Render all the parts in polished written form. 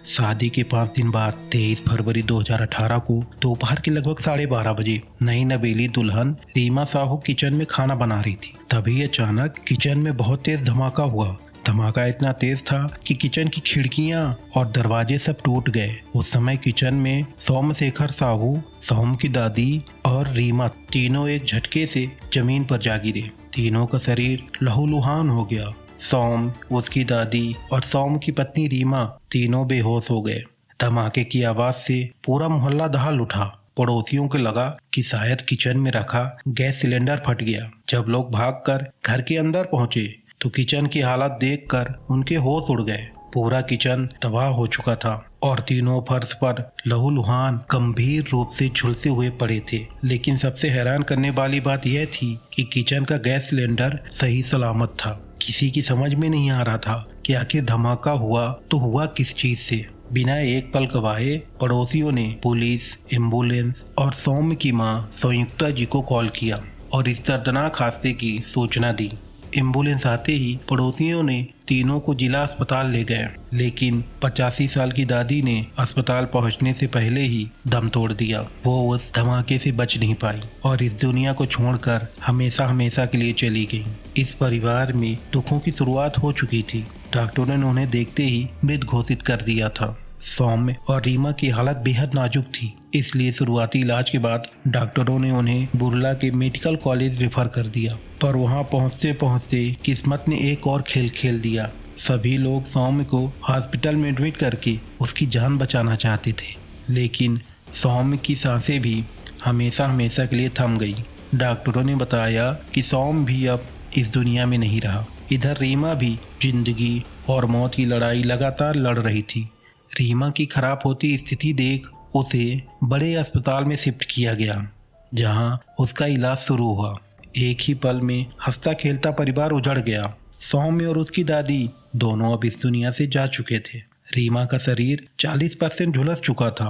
शादी के 5 दिन बाद 23 फरवरी 2018 को दोपहर के लगभग 12:30 बजे नई नवेली दुल्हन रीमा साहू किचन में खाना बना रही थी। तभी अचानक किचन में बहुत तेज धमाका हुआ। धमाका इतना तेज था कि किचन की खिड़कियां और दरवाजे सब टूट गए। उस समय किचन में सोमशेखर साहू, सोम की दादी और रीमा तीनों एक झटके से जमीन पर जा गिरे। तीनों का शरीर लहूलुहान हो गया। सोम, उसकी दादी और सोम की पत्नी रीमा तीनों बेहोश हो गए। धमाके की आवाज से पूरा मोहल्ला दहल उठा। पड़ोसियों को लगा कि शायद किचन में रखा गैस सिलेंडर फट गया। जब लोग भागकर घर के अंदर पहुंचे तो किचन की हालत देखकर उनके होश उड़ गए। पूरा किचन तबाह हो चुका था और तीनों फर्श पर लहूलुहान गंभीर रूप से झुलसे हुए पड़े थे। लेकिन सबसे हैरान करने वाली बात यह थी कि किचन का गैस सिलेंडर सही सलामत था। किसी की समझ में नहीं आ रहा था कि आखिर धमाका हुआ तो हुआ किस चीज से। बिना एक पल गवाए पड़ोसियों ने पुलिस, एम्बुलेंस और सौम्य की मां संयुक्ता जी को कॉल किया और इस दर्दनाक हादसे की सूचना दी। एम्बुलेंस आते ही पड़ोसियों ने तीनों को जिला अस्पताल ले गए, लेकिन 85 साल की दादी ने अस्पताल पहुंचने से पहले ही दम तोड़ दिया। वो उस धमाके से बच नहीं पाई और इस दुनिया को छोड़कर हमेशा हमेशा के लिए चली गई। इस परिवार में दुखों की शुरुआत हो चुकी थी। डॉक्टरों ने उन्हें देखते ही मृत घोषित कर दिया था। सौम्य और रीमा की हालत बेहद नाजुक थी, इसलिए शुरुआती इलाज के बाद डॉक्टरों ने उन्हें बुर्ला के मेडिकल कॉलेज रेफर कर दिया। पर वहां पहुंचते पहुंचते किस्मत ने एक और खेल खेल दिया। सभी लोग सौम्य को हॉस्पिटल में एडमिट करके उसकी जान बचाना चाहते थे, लेकिन सौम्य की सांसें भी हमेशा हमेशा के लिए थम गई। डॉक्टरों ने बताया कि सौम्य भी अब इस दुनिया में नहीं रहा। इधर रीमा भी जिंदगी और मौत की लड़ाई लगातार लड़ रही थी। रीमा की खराब होती स्थिति देख उसे बड़े अस्पताल में शिफ्ट किया गया, जहां उसका इलाज शुरू हुआ। एक ही पल में हंसता खेलता परिवार उजड़ गया। सौम्य और उसकी दादी दोनों अब इस दुनिया से जा चुके थे। रीमा का शरीर 40% झुलस चुका था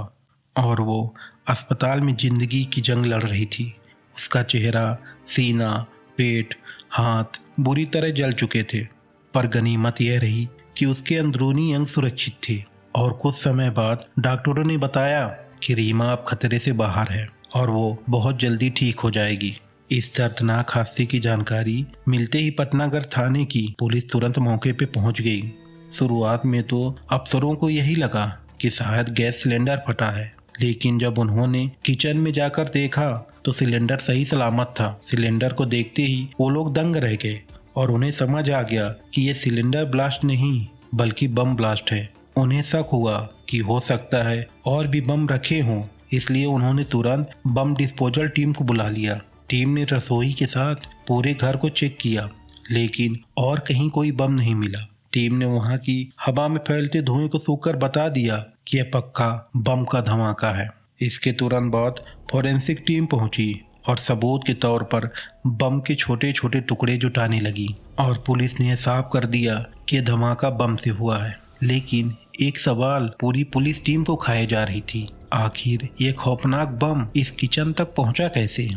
और वो अस्पताल में जिंदगी की जंग लड़ रही थी। उसका चेहरा, सीना, पेट, हाथ बुरी तरह जल चुके थे, पर गनीमत यह रही कि उसके अंदरूनी अंग सुरक्षित थे। और कुछ समय बाद डॉक्टरों ने बताया कि रीमा अब खतरे से बाहर है और वो बहुत जल्दी ठीक हो जाएगी। इस दर्दनाक हादसे की जानकारी मिलते ही पटनागर थाने की पुलिस तुरंत मौके पे पहुंच गई। शुरुआत में तो अफसरों को यही लगा कि शायद गैस सिलेंडर फटा है, लेकिन जब उन्होंने किचन में जाकर देखा तो सिलेंडर सही सलामत था। सिलेंडर को देखते ही वो लोग दंग रह गए और उन्हें समझ आ गया कि ये सिलेंडर ब्लास्ट नहीं बल्कि बम ब्लास्ट है। उन्हें शक हुआ कि हो सकता है और भी बम रखे हों, इसलिए उन्होंने तुरंत बम डिस्पोजल टीम को बुला लिया। टीम ने रसोई के साथ पूरे घर को चेक किया, लेकिन और कहीं कोई बम नहीं मिला। टीम ने वहां की हवा में फैलते धुएं को सूखकर बता दिया कि यह पक्का बम का धमाका है। इसके तुरंत बाद फॉरेंसिक टीम पहुंची और सबूत के तौर पर बम के छोटे छोटे टुकड़े जुटाने लगी और पुलिस ने साफ कर दिया कि यह धमाका बम से हुआ है। लेकिन एक सवाल पूरी पुलिस टीम को खाए जा रही थी, आखिर ये खौफनाक बम इस किचन तक पहुंचा कैसे?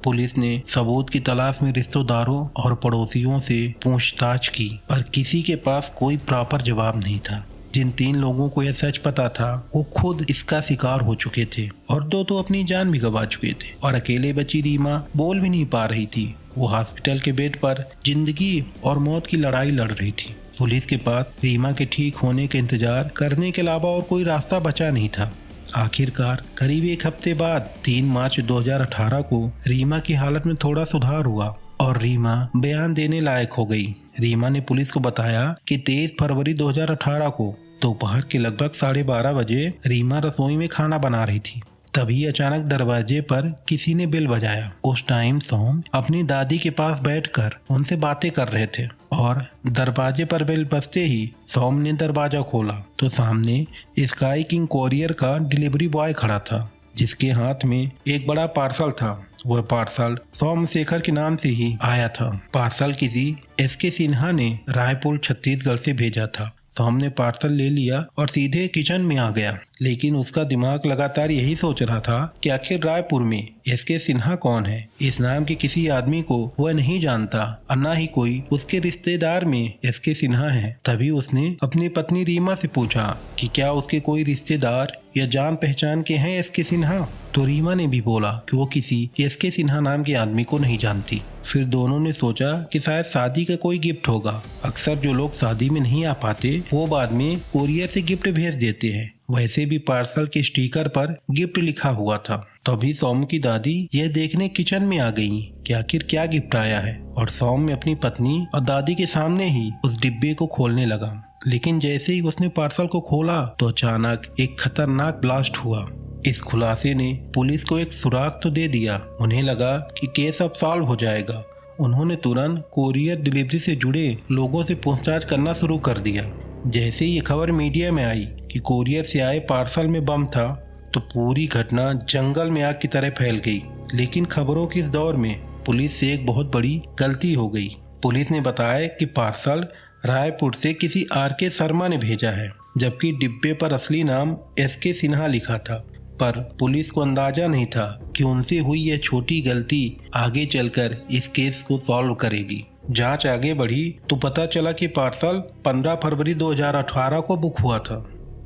पुलिस ने सबूत की तलाश में रिश्तेदारों और पड़ोसियों से पूछताछ की, पर किसी के पास कोई प्रॉपर जवाब नहीं था। जिन 3 लोगों को यह सच पता था वो खुद इसका शिकार हो चुके थे और 2 तो अपनी जान भी गंवा चुके थे और अकेले बची रीमा बोल भी नहीं पा रही थी। वो हॉस्पिटल के बेड पर जिंदगी और मौत की लड़ाई लड़ रही थी। पुलिस के पास रीमा के ठीक होने के इंतजार करने के अलावा और कोई रास्ता बचा नहीं था। आखिरकार करीब 1 हफ्ते बाद 3 मार्च 2018 को रीमा की हालत में थोड़ा सुधार हुआ और रीमा बयान देने लायक हो गई। रीमा ने पुलिस को बताया कि 23 फरवरी 2018 को दोपहर के लगभग 12:30 बजे रीमा रसोई में खाना बना रही थी। तभी अचानक दरवाजे पर किसी ने बेल बजाया। उस टाइम सोम अपनी दादी के पास बैठकर उनसे बातें कर रहे थे और दरवाजे पर बेल बजते ही सोम ने दरवाजा खोला तो सामने स्काई किंग कोरियर का डिलीवरी बॉय खड़ा था, जिसके हाथ में एक बड़ा पार्सल था। वह पार्सल सोमशेखर के नाम से ही आया था। पार्सल किसी एसके सिन्हा ने रायपुर छत्तीसगढ़ से भेजा था। सॉम ने पार्सल ले लिया और सीधे किचन में आ गया। लेकिन उसका दिमाग लगातार यही सोच रहा था कि आखिर रायपुर में एसके सिन्हा कौन है। इस नाम के किसी आदमी को वह नहीं जानता और न ही कोई उसके रिश्तेदार में एसके सिन्हा है। तभी उसने अपनी पत्नी रीमा से पूछा कि क्या उसके कोई रिश्तेदार या जान पहचान के हैं एसके सिन्हा। तो रीमा ने भी बोला कि वो किसी एसके सिन्हा नाम के आदमी को नहीं जानती। फिर दोनों ने सोचा कि शायद शादी का कोई गिफ्ट होगा। अक्सर जो लोग शादी में नहीं आ पाते वो बाद में कोरियर से गिफ्ट भेज देते हैं। वैसे भी पार्सल के स्टिकर पर गिफ्ट लिखा हुआ था। तभी सौम की दादी यह देखने किचन में आ गई कि आखिर क्या गिफ्ट आया है, और सौम में अपनी पत्नी और दादी के सामने ही उस डिब्बे को खोलने लगा। लेकिन जैसे ही उसने पार्सल को खोला तो अचानक एक खतरनाक ब्लास्ट हुआ। इस खुलासे ने पुलिस को एक सुराग तो दे दिया। उन्हें लगा कि केस अब सॉल्व हो जाएगा। उन्होंने तुरंत कोरियर डिलीवरी से जुड़े लोगों से पूछताछ करना शुरू कर दिया। जैसे ही ये खबर मीडिया में आई कि कोरियर से आए पार्सल में बम था, तो पूरी घटना जंगल में आग की तरह फैल गई। लेकिन खबरों के इस दौर में पुलिस से एक बहुत बड़ी गलती हो गई। पुलिस ने बताया कि पार्सल रायपुर से किसी आर.के. शर्मा ने भेजा है, जबकि डिब्बे पर असली नाम एसके सिन्हा लिखा था। पर पुलिस को अंदाजा नहीं था कि उनसे हुई यह छोटी गलती आगे चलकर इस केस को सॉल्व करेगी। जांच आगे बढ़ी तो पता चला कि पार्सल 15 फरवरी 2018 को बुक हुआ था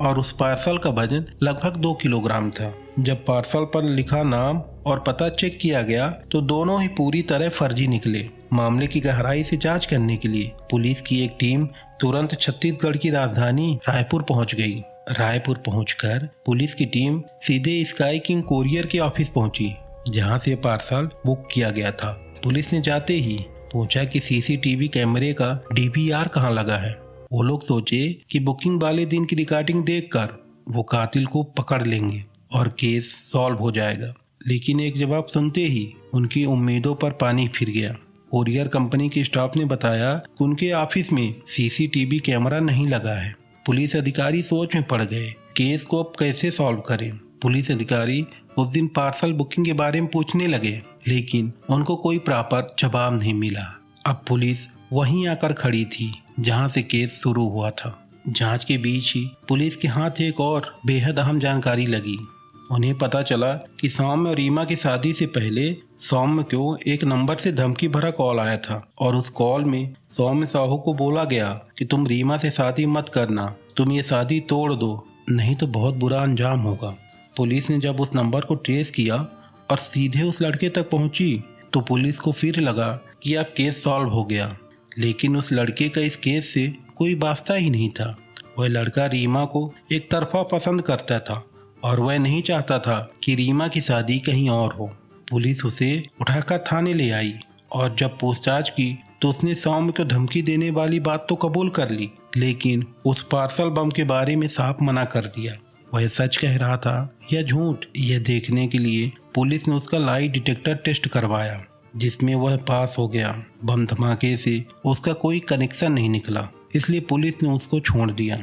और उस पार्सल का वजन लगभग 2 किलोग्राम था। जब पार्सल पर लिखा नाम और पता चेक किया गया तो दोनों ही पूरी तरह फर्जी निकले। मामले की गहराई से जांच करने के लिए पुलिस की एक टीम तुरंत छत्तीसगढ़ की राजधानी रायपुर पहुंच गई। रायपुर पहुंचकर पुलिस की टीम सीधे स्काई किंग कोरियर के ऑफिस पहुंची, जहां से पार्सल बुक किया गया था। पुलिस ने जाते ही पूछा कि सीसीटीवी कैमरे का डीवीआर कहां लगा है। वो लोग सोचे कि बुकिंग वाले दिन की रिकॉर्डिंग देखकर वो कातिल को पकड़ लेंगे और केस सॉल्व हो जाएगा। लेकिन एक जवाब सुनते ही उनकी उम्मीदों पर पानी फिर गया। कोरियर कंपनी के स्टाफ ने बताया कि उनके ऑफिस में सीसीटीवी कैमरा नहीं लगा है। पुलिस अधिकारी सोच में पड़ गए, केस को अब कैसे सॉल्व करें। पुलिस अधिकारी उस दिन पार्सल बुकिंग के बारे में पूछने लगे, लेकिन उनको कोई प्रॉपर जवाब नहीं मिला। अब पुलिस वहीं आकर खड़ी थी जहां से केस शुरू हुआ था। जांच के बीच ही पुलिस के हाथ एक और बेहद अहम जानकारी लगी। उन्हें पता चला कि सौम्य और रीमा की शादी से पहले सौम्य को एक नंबर से धमकी भरा कॉल आया था और उस कॉल में सौम्य साहू को बोला गया कि तुम रीमा से शादी मत करना, तुम ये शादी तोड़ दो, नहीं तो बहुत बुरा अंजाम होगा। पुलिस ने जब उस नंबर को ट्रेस किया और सीधे उस लड़के तक पहुंची तो पुलिस को फिर लगा कि अब केस सॉल्व हो गया। लेकिन उस लड़के का इस केस से कोई वास्ता ही नहीं था। वह लड़का रीमा को एक तरफा पसंद करता था और वह नहीं चाहता था कि रीमा की शादी कहीं और हो। पुलिस उसे उठाकर थाने ले आई और जब पूछताछ की तो उसने सौम्य को धमकी देने वाली बात तो कबूल कर ली, लेकिन उस पार्सल बम के बारे में साफ मना कर दिया। वह सच कह रहा था या झूठ, यह देखने के लिए पुलिस ने उसका लाई डिटेक्टर टेस्ट करवाया, जिसमें वह पास हो गया। बम धमाके से उसका कोई कनेक्शन नहीं निकला, इसलिए पुलिस ने उसको छोड़ दिया।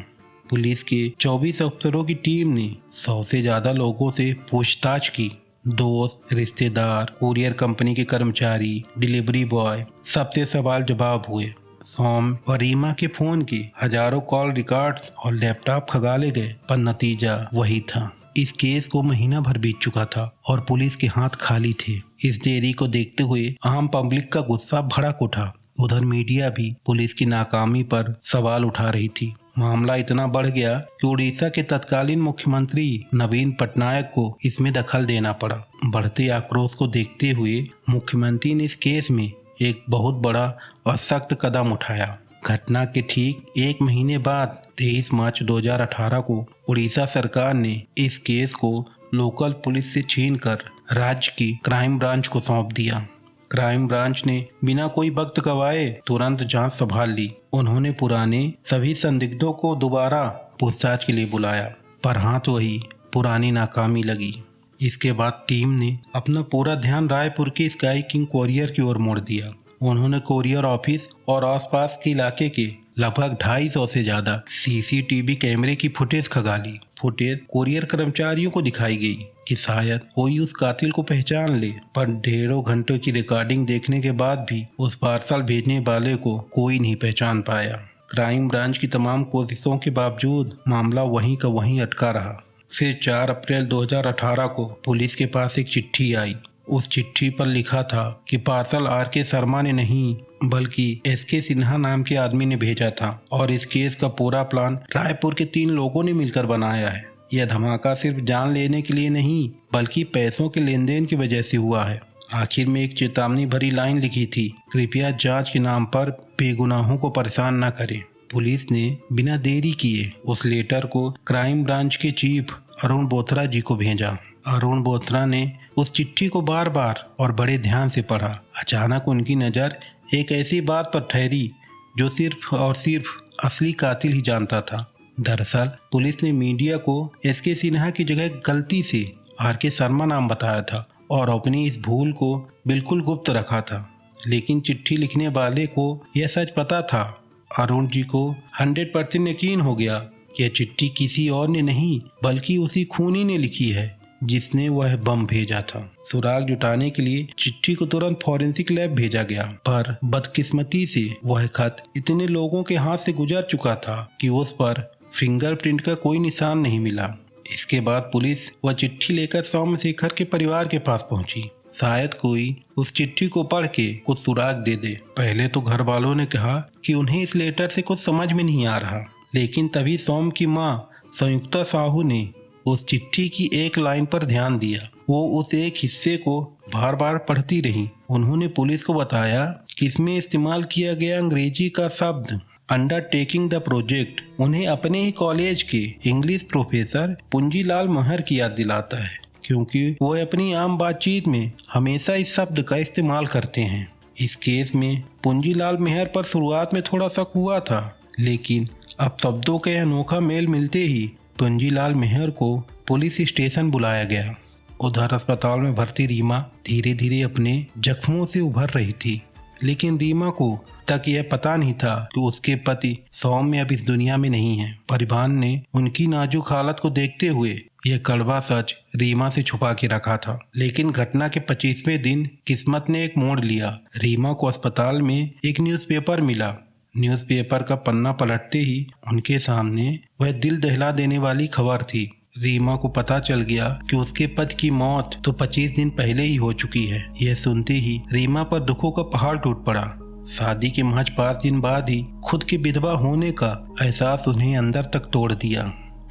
पुलिस के 24 अफसरों की टीम ने 100 से ज्यादा लोगों से पूछताछ की। दोस्त, रिश्तेदार, कुरियर कंपनी के कर्मचारी, डिलीवरी बॉय, सबसे सवाल जवाब हुए। सौम और रीमा के फोन के हजारों कॉल रिकॉर्ड्स और लैपटॉप खगाले गए, पर नतीजा वही था। इस केस को महीना भर बीत चुका था और पुलिस के हाथ खाली थे। इस देरी को देखते हुए आम पब्लिक का गुस्सा भड़क उठा। उधर मीडिया भी पुलिस की नाकामी पर सवाल उठा रही थी। मामला इतना बढ़ गया कि उड़ीसा के तत्कालीन मुख्यमंत्री नवीन पटनायक को इसमें दखल देना पड़ा। बढ़ते आक्रोश को देखते हुए मुख्यमंत्री ने इस केस में एक बहुत बड़ा और सख्त कदम उठाया। घटना के ठीक 1 महीने बाद 23 मार्च 2018 को उड़ीसा सरकार ने इस केस को लोकल पुलिस से छीनकर राज्य की क्राइम ब्रांच को सौंप दिया। क्राइम ब्रांच ने बिना कोई वक्त गवाए तुरंत जांच संभाल ली। उन्होंने पुराने सभी संदिग्धों को दोबारा पूछताछ के लिए बुलाया, पर हाथ वही पुरानी नाकामी लगी। इसके बाद टीम ने अपना पूरा ध्यान रायपुर के स्काई किंग कोरियर की ओर मोड़ दिया। उन्होंने कोरियर ऑफिस और आसपास के इलाके के लगभग 250 से ज्यादा सीसीटीवी कैमरे की फुटेज खंगाली। फुटेज कोरियर कर्मचारियों को दिखाई गई कि शायद कोई उस कातिल को पहचान ले, पर ढेरों घंटों की रिकॉर्डिंग देखने के बाद भी उस पार्सल भेजने वाले को कोई नहीं पहचान पाया। क्राइम ब्रांच की तमाम कोशिशों के बावजूद मामला वहीं का वहीं अटका रहा। फिर 4 अप्रैल 2018 को पुलिस के पास एक चिट्ठी आई। उस चिट्ठी पर लिखा था कि पार्सल RK शर्मा ने नहीं बल्कि SK सिन्हा नाम के आदमी ने भेजा था और इस केस का पूरा प्लान रायपुर के 3 लोगों ने मिलकर बनाया है। यह धमाका सिर्फ जान लेने के लिए नहीं बल्कि पैसों के लेन देन की वजह से हुआ है। आखिर में एक चेतावनी भरी लाइन लिखी थी, कृपया जांच के नाम पर बेगुनाहों को परेशान न करें। पुलिस ने बिना देरी किए उस लेटर को क्राइम ब्रांच के चीफ अरुण बोथरा जी को भेजा। अरुण बोथरा ने उस चिट्ठी को बार बार और बड़े ध्यान से पढ़ा। अचानक उनकी नज़र एक ऐसी बात पर ठहरी जो सिर्फ और सिर्फ असली कातिल ही जानता था। दरअसल पुलिस ने मीडिया को SK सिन्हा की जगह गलती से RK शर्मा नाम बताया था और अपनी इस भूल को बिल्कुल गुप्त रखा था। लेकिन चिट्ठी लिखने वाले को यह सच पता था। अरुण जी को 100% यकीन हो गया कि यह चिट्ठी किसी और ने नहीं बल्कि उसी खूनी ने लिखी है जिसने वह बम भेजा था। सुराग जुटाने के लिए चिट्ठी को तुरंत फॉरेंसिक लैब भेजा गया, पर बदकिस्मती से वह खत इतने लोगों के हाथ से गुजर चुका था कि उस पर फिंगरप्रिंट का कोई निशान नहीं मिला। इसके बाद पुलिस वह चिट्ठी लेकर सोमशेखर के परिवार के पास पहुंची। शायद कोई उस चिट्ठी को पढ़ के कुछ सुराग दे दे। पहले तो घर वालों ने कहा कि उन्हें इस लेटर से कुछ समझ में नहीं आ रहा, लेकिन तभी सोम की माँ संयुक्ता साहू ने उस चिट्ठी की एक लाइन पर ध्यान दिया। वो उस एक हिस्से को बार बार पढ़ती रही। उन्होंने पुलिस को बताया कि इसमें इस्तेमाल किया गया अंग्रेजी का शब्द अंडरटेकिंग द प्रोजेक्ट उन्हें अपने ही कॉलेज के इंग्लिश प्रोफेसर पुंजीलाल महर की याद दिलाता है, क्योंकि वो अपनी आम बातचीत में हमेशा इस शब्द का इस्तेमाल करते हैं। इस केस में पुंजीलाल महर पर शुरुआत में थोड़ा शक हुआ था, लेकिन अब शब्दों के अनोखा मेल मिलते ही पुंजीलाल महर को पुलिस स्टेशन बुलाया गया। उधर अस्पताल में भर्ती रीमा धीरे धीरे अपने जख्मों से उभर रही थी, लेकिन रीमा को तक यह पता नहीं था कि उसके पति सौम्य अब इस दुनिया में नहीं है। परिवार ने उनकी नाजुक हालत को देखते हुए यह कड़वा सच रीमा से छुपा के रखा था। लेकिन घटना के 25वें दिन किस्मत ने एक मोड़ लिया। रीमा को अस्पताल में एक न्यूज़पेपर मिला। न्यूज़पेपर का पन्ना पलटते ही उनके सामने वह दिल दहला देने वाली खबर थी। रीमा को पता चल गया कि उसके पति की मौत तो 25 दिन पहले ही हो चुकी है। यह सुनते ही रीमा पर दुखों का पहाड़ टूट पड़ा। शादी के महज 5 दिन बाद ही खुद की विधवा होने का एहसास उन्हें अंदर तक तोड़ दिया।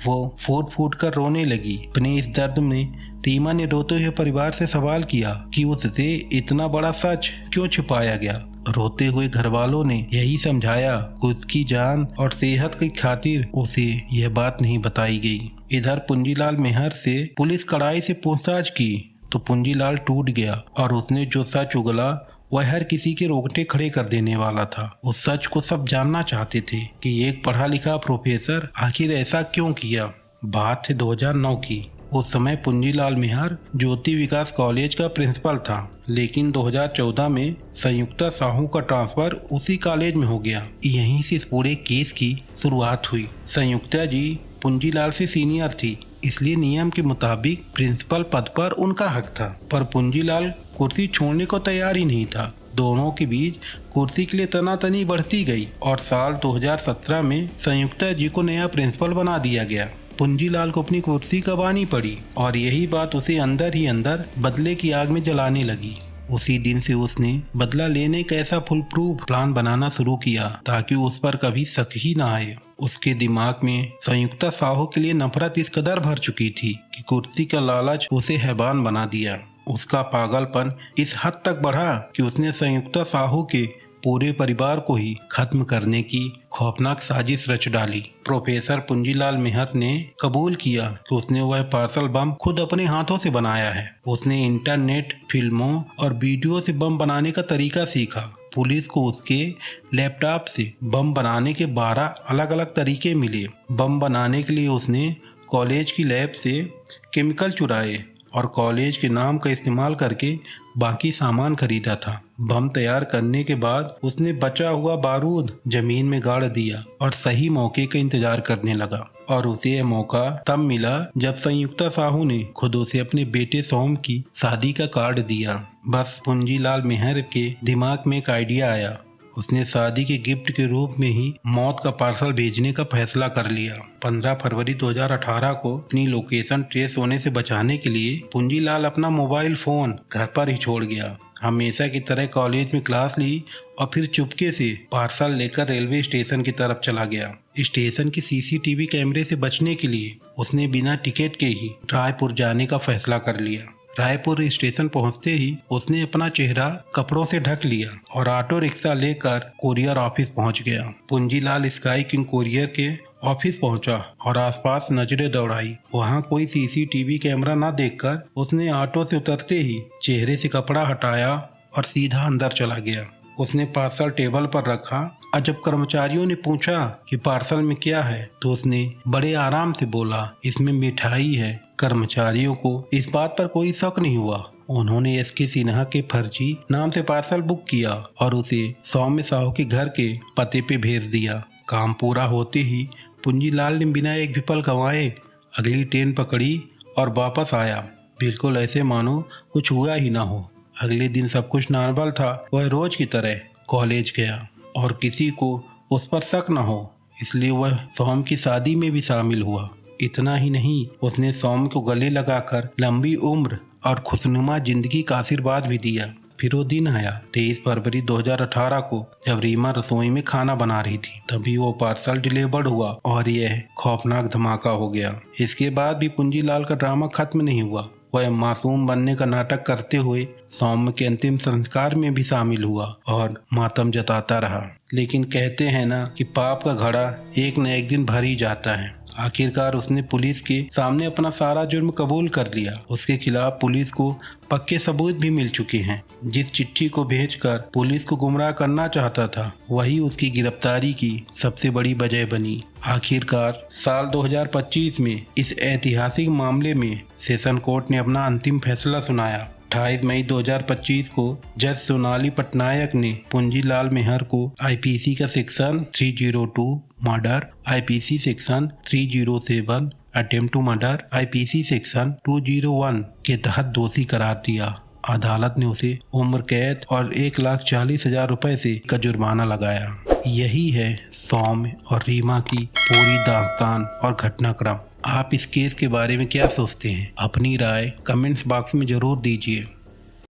वो फूट फूट कर रोने लगी। अपने इस दर्द में रीमा ने रोते हुए परिवार से सवाल किया कि उससे इतना बड़ा सच क्यों छुपाया गया। रोते हुए घर वालों ने यही समझाया कि उसकी जान और सेहत की खातिर उसे यह बात नहीं बताई गई। इधर पुंजीलाल मेहर से पुलिस कड़ाई से पूछताछ की तो पुंजीलाल टूट गया और उसने जो सच उगला वह हर किसी के रोंगटे खड़े कर देने वाला था। उस सच को सब जानना चाहते थे कि एक पढ़ा लिखा प्रोफेसर आखिर ऐसा क्यों किया। बात है 2009 की। उस समय पुंजीलाल मेहर ज्योति विकास कॉलेज का प्रिंसिपल था, लेकिन 2014 में संयुक्ता साहू का ट्रांसफर उसी कॉलेज में हो गया। यहीं से इस पूरे केस की शुरुआत हुई। संयुक्ता जी पुंजीलाल से सीनियर थी, इसलिए नियम के मुताबिक प्रिंसिपल पद पर उनका हक था, पर पुंजीलाल कुर्सी छोड़ने को तैयार ही नहीं था। दोनों के बीच कुर्सी के लिए तनातनी बढ़ती गई और साल 2017 में संयुक्ता जी को नया प्रिंसिपल बना दिया गया। पुंजीलाल को अपनी कुर्सी गंवानी पड़ी और यही बात उसे अंदर ही अंदर बदले की आग में जलाने लगी। उसी दिन से उसने बदला लेने का ऐसा फुल प्रूफ प्लान बनाना शुरू किया ताकि उस पर कभी शक ही ना आए। उसके दिमाग में संयुक्ता साहू के लिए नफरत इस कदर भर चुकी थी कि कुर्सी का लालच उसे हैवान बना दिया। उसका पागलपन इस हद तक बढ़ा कि उसने संयुक्ता साहू के पूरे परिवार को ही खत्म करने की खौफनाक साजिश रच डाली। प्रोफेसर पुंजीलाल मेहर ने कबूल किया कि उसने वह पार्सल बम खुद अपने हाथों से बनाया है। उसने इंटरनेट, फिल्मों और वीडियो से बम बनाने का तरीका सीखा। पुलिस को उसके लैपटॉप से बम बनाने के 12 अलग अलग तरीके मिले। बम बनाने के लिए उसने कॉलेज की लैब से केमिकल चुराए और कॉलेज के नाम का इस्तेमाल करके बाकी सामान खरीदा था। बम तैयार करने के बाद उसने बचा हुआ बारूद जमीन में गाड़ दिया और सही मौके का इंतजार करने लगा। और उसे यह मौका तब मिला जब संयुक्ता साहू ने खुद उसे अपने बेटे सोम की शादी का कार्ड दिया। बस पुंजीलाल मेहर के दिमाग में एक आइडिया आया। उसने शादी के गिफ्ट के रूप में ही मौत का पार्सल भेजने का फैसला कर लिया। 15 फरवरी 2018 को अपनी लोकेशन ट्रेस होने से बचाने के लिए पुंजीलाल अपना मोबाइल फोन घर पर ही छोड़ गया। हमेशा की तरह कॉलेज में क्लास ली और फिर चुपके से पार्सल लेकर रेलवे स्टेशन की तरफ चला गया। स्टेशन की सीसीटीवी कैमरे से बचने के लिए उसने बिना टिकट के ही रायपुर जाने का फैसला कर लिया। रायपुर स्टेशन पहुंचते ही उसने अपना चेहरा कपड़ों से ढक लिया और ऑटो रिक्शा लेकर कोरियर ऑफिस पहुंच गया। पुंजीलाल स्काई किंग कोरियर के ऑफिस पहुंचा और आसपास नजरें दौड़ाई। वहां कोई सीसीटीवी कैमरा न देखकर उसने ऑटो से उतरते ही चेहरे से कपड़ा हटाया और सीधा अंदर चला गया। उसने पार्सल टेबल पर रखा और जब कर्मचारियों ने पूछा कि पार्सल में क्या है तो उसने बड़े आराम से बोला, इसमें मिठाई है। कर्मचारियों को इस बात पर कोई शक नहीं हुआ। उन्होंने एसके सिन्हा के फर्जी नाम से पार्सल बुक किया और उसे सौम्य साहू के घर के पते पे भेज दिया। काम पूरा होते ही पुंजीलाल ने बिना एक भी पल गंवाए अगली ट्रेन पकड़ी और वापस आया, बिल्कुल ऐसे मानो कुछ हुआ ही ना हो। अगले दिन सब कुछ नॉर्मल था। वह रोज की तरह कॉलेज गया और किसी को उस पर शक न हो इसलिए वह सोम की शादी में भी शामिल हुआ। इतना ही नहीं, उसने सोम को गले लगाकर लंबी उम्र और खुशनुमा जिंदगी का आशीर्वाद भी दिया। फिर वो दिन आया 23 फरवरी 2018 को, जब रीमा रसोई में खाना बना रही थी। तभी वो पार्सल डिलीवर्ड हुआ और यह खौफनाक धमाका हो गया। इसके बाद भी पुंजीलाल का ड्रामा खत्म नहीं हुआ। वह मासूम बनने का नाटक करते हुए सौम्य के अंतिम संस्कार में भी शामिल हुआ और मातम जताता रहा। लेकिन कहते हैं ना कि पाप का घड़ा एक न एक दिन भर ही जाता है। आखिरकार उसने पुलिस के सामने अपना सारा जुर्म कबूल कर लिया। उसके खिलाफ पुलिस को पक्के सबूत भी मिल चुके हैं। जिस चिट्ठी को भेजकर पुलिस को गुमराह करना चाहता था वही उसकी गिरफ्तारी की सबसे बड़ी वजह बनी। आखिरकार साल 2025 में इस ऐतिहासिक मामले में सेशन कोर्ट ने अपना अंतिम फैसला सुनाया। 28 मई 2025 को जज सोनाली पटनायक ने पुंजीलाल मेहर को आईपीसी का section 302 murder, IPC section 307 attempt to murder, IPC section 201 के तहत दोषी करार दिया। अदालत ने उसे उम्र कैद और 1,40,000 रुपए से का जुर्माना लगाया। यही है सौम्य और रीमा की पूरी दास्तान और घटनाक्रम। आप इस केस के बारे में क्या सोचते हैं? अपनी राय कमेंट्स बॉक्स में जरूर दीजिए।